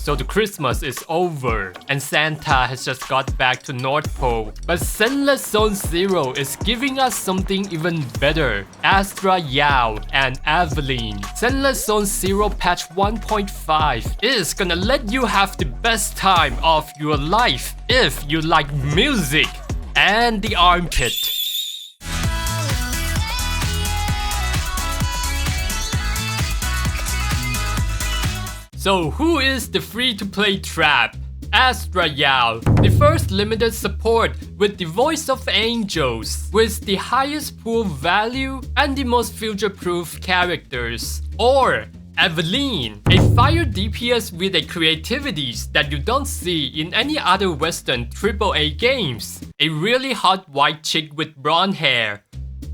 so the Christmas is over, and Santa has just got back to North Pole. But Zenless Zone Zero is giving us something even better. Astra Yao and Evelyn. Zenless Zone Zero patch 1.5 is gonna let you have the best time of your life if you like music and the armpit. So who is the free-to-play trap? Astra Yao, the first limited support with the voice of angels, with the highest pool value and the most future-proof characters. Or Evelyn, a fire DPS with a creativities that you don't see in any other Western AAA games. A really hot white chick with blonde hair.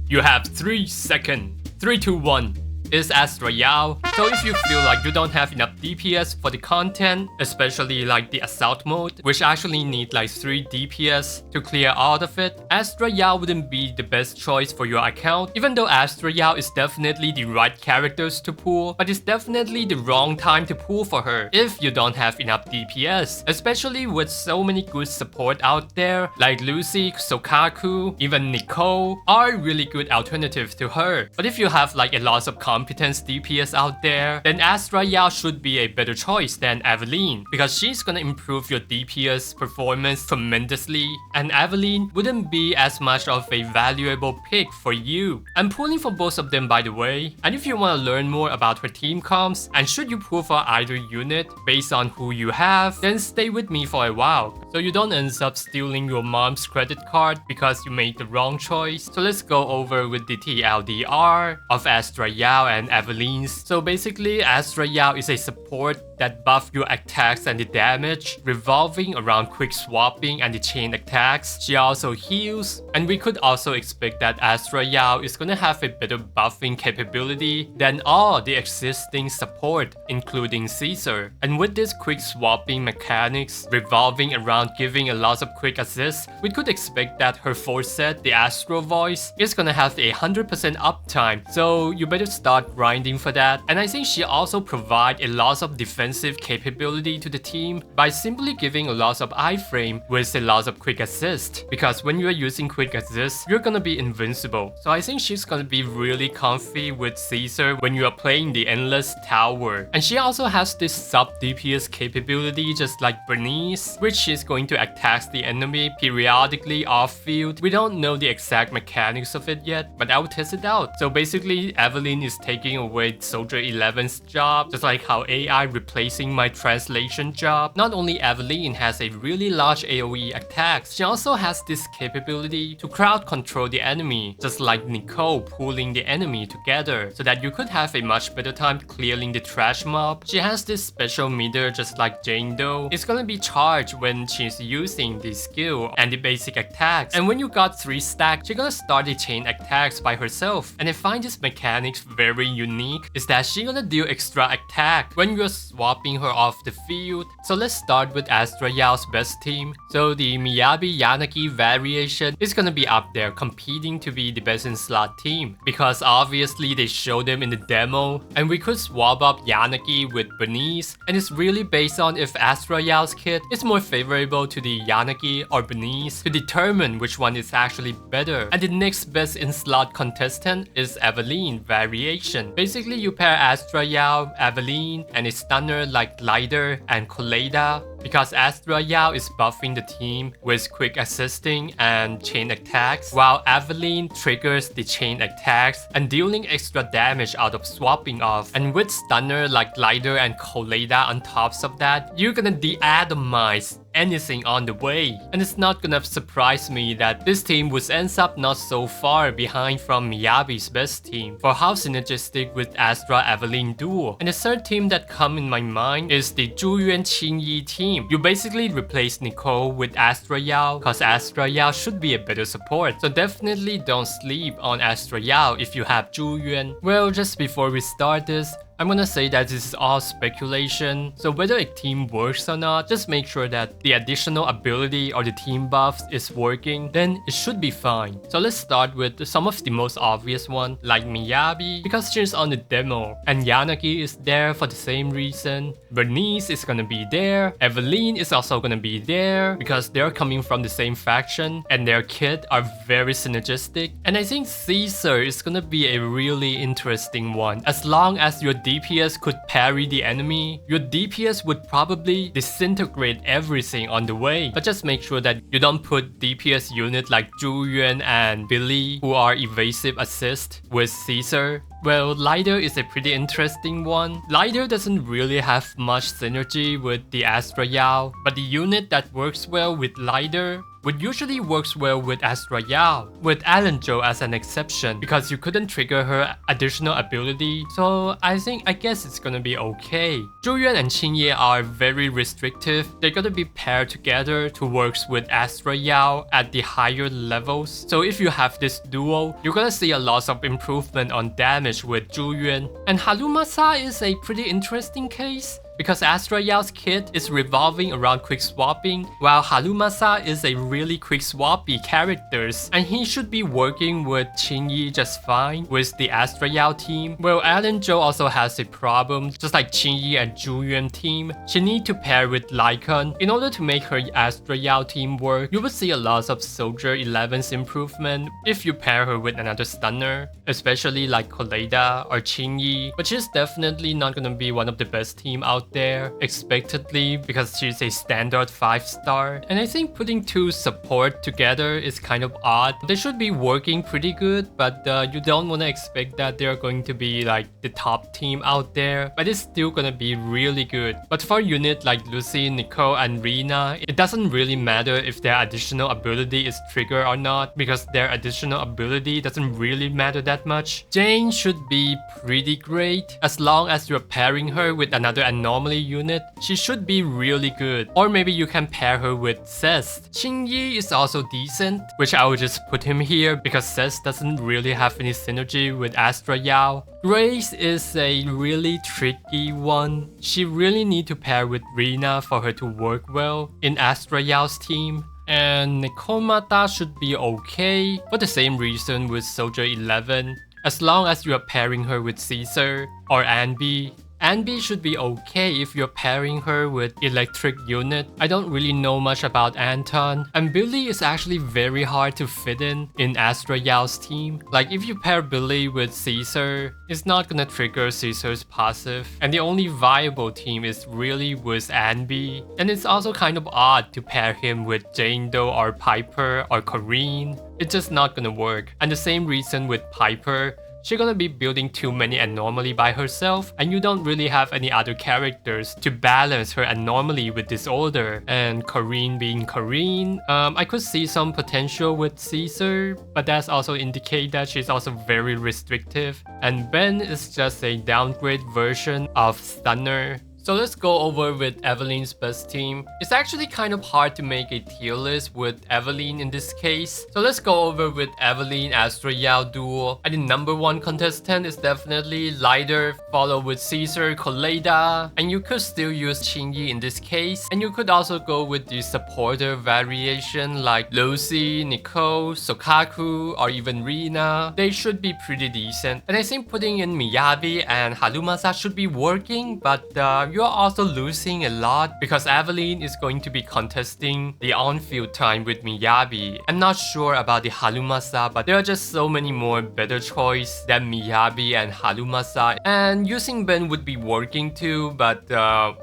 You have 3 seconds. 3, 2, 1. Is Astra Yao. So if you feel like you don't have enough DPS for the content, especially like the assault mode, which actually need like 3 DPS to clear out of it, Astra Yao wouldn't be the best choice for your account, even though Astra Yao is definitely the right characters to pull, but it's definitely the wrong time to pull for her if you don't have enough DPS, especially with so many good support out there, like Lucy, Sokaku, even Nicole are really good alternatives to her. But if you have like a lot of competence DPS out there, then Astra Yao should be a better choice than Evelyn, because she's gonna improve your DPS performance tremendously, and Evelyn wouldn't be as much of a valuable pick for you. I'm pulling for both of them, by the way, and if you want to learn more about her team comps and should you pull for either unit based on who you have, then stay with me for a while so you don't end up stealing your mom's credit card because you made the wrong choice. So let's go over with the TLDR of Astra Yao and Evelyn's. So basically, Astra Yao is a support that buff your attacks and the damage, revolving around quick swapping and the chain attacks. She also heals, and we could also expect that Astra Yao is gonna have a better buffing capability than all the existing support, including Caesar. And with this quick swapping mechanics revolving around giving a lot of quick assists, we could expect that her 4th set, the Astro Voice, is gonna have a 100% uptime, so you better start grinding for that. And I think she also provides a lot of defensive capability to the team by simply giving a lot of iframe with a lot of quick assist, because when you are using quick assist, you're gonna be invincible. So I think she's gonna be really comfy with Caesar when you are playing the Endless Tower. And she also has this sub DPS capability just like Bernice, which is going to attack the enemy periodically off field. We don't know the exact mechanics of it yet, but I will test it out. So basically, Evelyn is taking away Soldier 11's job, just like how AI replacing my translation job. Not only Evelyn has a really large AoE attack, she also has this capability to crowd control the enemy, just like Nicole pulling the enemy together, so that you could have a much better time clearing the trash mob. She has this special meter just like Jane though. It's gonna be charged when she's using the skill and the basic attacks, and when you got 3 stacks, she's gonna start the chain attacks by herself. And I find this mechanics very unique, is that she's gonna deal extra attack when you're swapping her off the field. So let's start with Astra Yao's best team. So the Miyabi Yanagi variation is gonna be up there competing to be the best in slot team, because obviously they showed them in the demo, and we could swap up Yanagi with Bernice, and it's really based on if Astra Yao's kit is more favorable to the Yanagi or Bernice to determine which one is actually better. And the next best in slot contestant is Evelyn variation. Basically, you pair Astra Yao, Evelyn, and a stunner like Glider and Colada, because Astra Yao is buffing the team with quick assisting and chain attacks, while Evelyn triggers the chain attacks and dealing extra damage out of swapping off. And with stunner like Glider and Colada on tops of that, you're gonna de-atomize anything on the way. And it's not gonna surprise me that this team would end up not so far behind from Miyabi's best team for how synergistic with Astra Evelyn duo. And the third team that come in my mind is the Zhuyuan Qingyi team. You basically replace Nicole with Astra Yao, cause Astra Yao should be a better support. So definitely don't sleep on Astra Yao if you have Zhuyuan. Well, just before we start this, I'm gonna say that this is all speculation, so whether a team works or not, just make sure that the additional ability or the team buffs is working, then it should be fine. So let's start with some of the most obvious one, like Miyabi, because she's on the demo, and Yanagi is there for the same reason. Bernice is gonna be there, Evelyn is also gonna be there, because they're coming from the same faction, and their kit are very synergistic. And I think Caesar is gonna be a really interesting one. As long as your DPS could parry the enemy, your DPS would probably disintegrate everything on the way. But just make sure that you don't put DPS unit like Zhu Yuan and Billy, who are evasive assist, with Caesar. Well, Lighter is a pretty interesting one. Lighter doesn't really have much synergy with the Astra Yao, but the unit that works well with Lighter would usually works well with Astra Yao, with Alan Zhou as an exception, because you couldn't trigger her additional ability, so I guess it's gonna be okay. Zhu Yuan and Qingye are very restrictive. They're gonna be paired together to work with Astra Yao at the higher levels, so if you have this duo, you're gonna see a lot of improvement on damage with Zhu Yuan. And Halumasa is a pretty interesting case, because Astra Yao's kit is revolving around quick swapping, while Halumasa is a really quick swappy characters, and he should be working with Qingyi just fine with the Astra Yao team. Well, Alan Zhou also has a problem, just like Qingyi and Zhu Yuan team. She needs to pair with Lycan in order to make her Astra Yao team work. You will see a lot of Soldier 11's improvement if you pair her with another stunner, especially like Koleida or Qingyi, but she's definitely not gonna be one of the best team out there, expectedly, because she's a standard 5-star. And I think putting two support together is kind of odd. They should be working pretty good, but you don't want to expect that they're going to be like the top team out there, but it's still gonna be really good. But for unit like Lucy, Nicole, and Rina, it doesn't really matter if their additional ability is triggered or not, because their additional ability doesn't really matter that much. Jane should be pretty great. As long as you're pairing her with another anomaly unit, she should be really good. Or maybe you can pair her with Cest. Qingyi is also decent, which I will just put him here because Cest doesn't really have any synergy with Astra Yao. Grace is a really tricky one. She really need to pair with Rina for her to work well in Astra Yao's team. And Nekomata should be okay for the same reason with Soldier 11. As long as you are pairing her with Caesar or Anbi. Anbi should be okay if you're pairing her with electric unit. I don't really know much about Anton, and Billy is actually very hard to fit in Astra Yao's team. Like if you pair Billy with Caesar, it's not gonna trigger Caesar's passive, and the only viable team is really with Anbi. And it's also kind of odd to pair him with Jane Doe or Piper or Corrine. It's just not gonna work. And the same reason with Piper. She's gonna be building too many anomaly by herself, and you don't really have any other characters to balance her anomaly with disorder. And Corrine being Corrine, I could see some potential with Caesar, but that's also indicate that she's also very restrictive. And Ben is just a downgrade version of Stunner. So let's go over with Evelyn's best team. It's actually kind of hard to make a tier list with Evelyn in this case. So let's go over with Evelyn Astra Yao duo. And the number one contestant is definitely Lighter, followed with Caesar, Koleida. And you could still use Qingyi in this case. And you could also go with the supporter variation like Lucy, Nicole, Sokaku, or even Rina. They should be pretty decent. And I think putting in Miyabi and Halumasa should be working, but you're also losing a lot because Evelyn is going to be contesting the on-field time with Miyabi. I'm not sure about the Halumasa, but there are just so many more better choice than Miyabi and Halumasa. And using Ben would be working too, but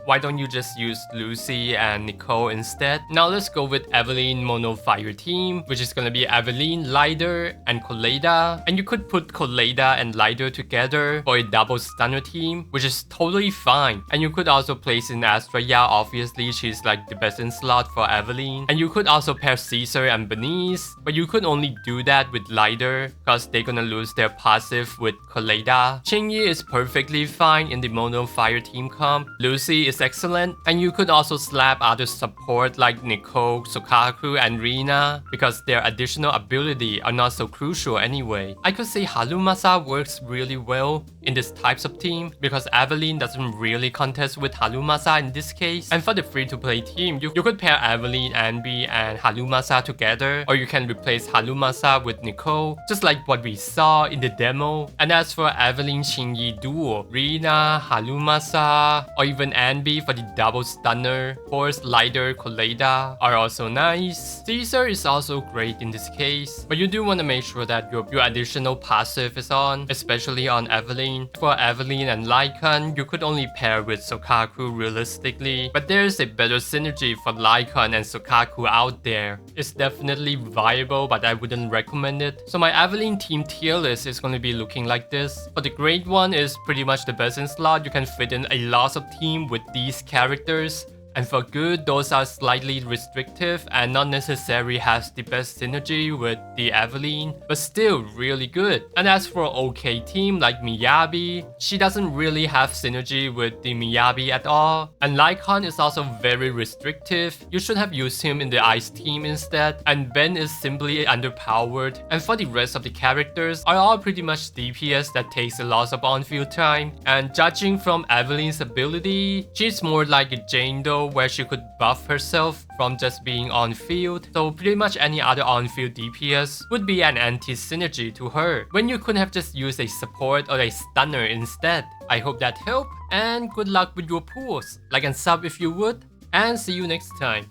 why don't you just use Lucy and Nicole instead? Now let's go with Evelyn Mono Fire team, which is gonna be Evelyn, Lighter, and Koleida. And you could put Koleida and Lighter together for a double stunner team, which is totally fine. And you could could also place in Astra Yao. Obviously, she's like the best in slot for Evelyn. And you could also pair Caesar and Bernice, but you could only do that with Lighter because they're gonna lose their passive with Koleda. Qingyi is perfectly fine in the Mono Fire team comp. Lucy is excellent, and you could also slap other support like Nicole, Sokaku, and Rina because their additional ability are not so crucial anyway. I could say Harumasa works really well in this types of team because Evelyn doesn't really contest with Harumasa in this case. And for the free-to-play team, you could pair Evelyn, Anby, and Harumasa together, or you can replace Harumasa with Nicole, just like what we saw in the demo. And as for Evelyn Qingyi duo, Rina, Harumasa, or even Anby for the double stunner, Force, Lighter, Koleda are also nice. Caesar is also great in this case, but you do want to make sure that your additional passive is on, especially on Evelyn. For Evelyn and Lycan, you could only pair with Sokaku realistically, but there's a better synergy for Lycan and Sokaku out there. It's definitely viable, but I wouldn't recommend it. So my Evelyn team tier list is going to be looking like this. For the grade 1 is pretty much the best in slot. You can fit in a lot of team with these characters. And for good, those are slightly restrictive and not necessarily has the best synergy with the Evelyn, but still really good. And as for OK team like Miyabi, she doesn't really have synergy with the Miyabi at all. And Lycan is also very restrictive. You should have used him in the Ice team instead. And Ben is simply underpowered. And for the rest of the characters are all pretty much DPS that takes a lot of on-field time. And judging from Evelyn's ability, she's more like a Jane though, where she could buff herself from just being on field, so pretty much any other on field DPS would be an anti-synergy to her, when you could have just used a support or a stunner instead. I hope that helped, and good luck with your pools. Like and sub if you would, and see you next time.